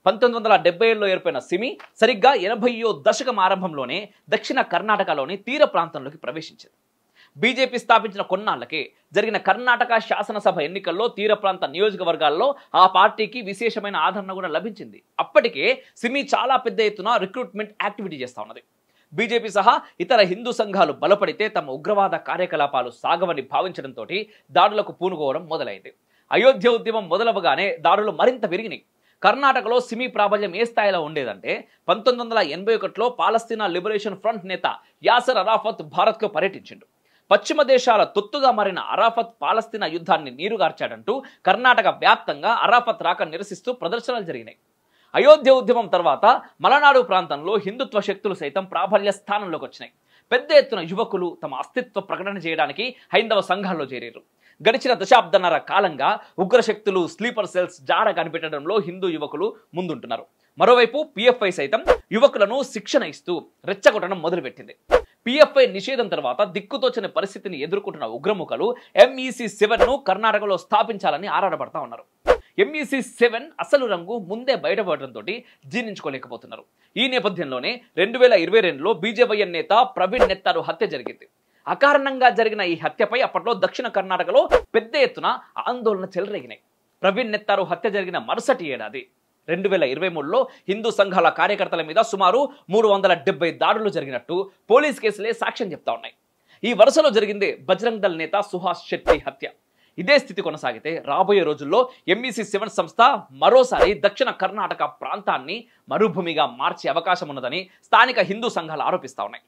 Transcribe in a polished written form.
1970లో ఏర్పడిన సిమి సరిగ్గా 80వ దశకం ఆరంభంలోనే దక్షిణ కర్ణాటకలోని తీర ప్రాంతంలోకి ప్రవేశించింది. బీజేపీ స్థాపించిన కొన్నాళ్లకే జరిగిన కర్ణాటక శాసనసభ ఎన్నికల్లో తీర ప్రాంత నియోజకవర్గాల్లో ఆ పార్టీకి విశేషమైన ఆదరణ కూడా లభించింది. అప్పటికే సిమి చాలా పెద్ద ఎత్తున రిక్రూట్మెంట్ యాక్టివిటీ చేస్తా ఉన్నది. బీజేపీ సహా ఇతర హిందూ సంఘాలు బలపడితే తమ ఉగ్రవాద కార్యకలాపాలు సాగవని భావించడంతో దాడులకు పూనుకోవడం మొదలైంది. అయోధ్య ఉద్యమం మొదలవగానే దాడులు మరింత పెరిగినాయి. కర్ణాటకలో సిమి ప్రాబల్యం ఏ స్థాయిలో ఉండేదంటే 1981లో పాలస్తీనా లిబరేషన్ ఫ్రంట్ నేత యాసర్ అరాఫత్ భారత్లో పర్యటించిండు. పశ్చిమ దేశాల తొత్తుగా మారిన అరాఫత్ పాలస్తీనా యుద్ధాన్ని నీరుగార్చాడంటూ కర్ణాటక వ్యాప్తంగా అరాఫత్ రాక నిరసిస్తూ ప్రదర్శనలు జరిగినాయి. అయోధ్య ఉద్యమం తర్వాత మలనాడు ప్రాంతంలో హిందుత్వ శక్తులు సైతం ప్రాబల్య స్థానంలోకి వచ్చినాయి. పెద్ద ఎత్తున యువకులు తమ అస్తిత్వ ప్రకటన చేయడానికి హైందవ సంఘాల్లో చేరారు. గడిచిన దశాబ్దన్నర కాలంగా ఉగ్రశక్తులు స్లీపర్ సెల్స్ జాడ కనిపెట్టడంలో హిందూ యువకులు ముందుంటున్నారు. మరోవైపు పిఎఫ్ఐ సైతం యువకులను శిక్షణ ఇస్తూ రెచ్చగొట్టడం మొదలుపెట్టింది. పిఎఫ్ఐ నిషేధం తర్వాత దిక్కుతోచని పరిస్థితిని ఎదుర్కొంటున్న ఉగ్రముఖలు MEC7ను కర్ణాటకలో స్థాపించాలని ఆరాటపడతా ఉన్నారు. MEC7 అసలు రంగు ముందే బయటపడడంతో జీర్ణించుకోలేకపోతున్నారు. ఈ నేపథ్యంలోనే 2022లో బీజేవైఎం నేత ప్రవీణ్ నెత్తారు హత్య జరిగింది. అకారణంగా జరిగిన ఈ హత్యపై అప్పట్లో దక్షిణ కర్ణాటకలో పెద్ద ఎత్తున ఆందోళన చెలరేగినాయి. ప్రవీణ్ నెత్తారు హత్య జరిగిన మరుసటి ఏడాది 2023లో హిందూ సంఘాల కార్యకర్తల మీద సుమారు 370 దాడులు జరిగినట్టు పోలీస్ కేసులే సాక్ష్యం చెప్తా ఉన్నాయి. ఈ వరుసలో జరిగిందే బజరంగ్ దళ్ నేత సుహాస్ శెట్టి హత్య. ఇదే స్థితి కొనసాగితే రాబోయే రోజుల్లో MEC7 సంస్థ మరోసారి దక్షిణ కర్ణాటక ప్రాంతాన్ని మరుభూమిగా మార్చే అవకాశం ఉన్నదని స్థానిక హిందూ సంఘాలు ఆరోపిస్తా ఉన్నాయి.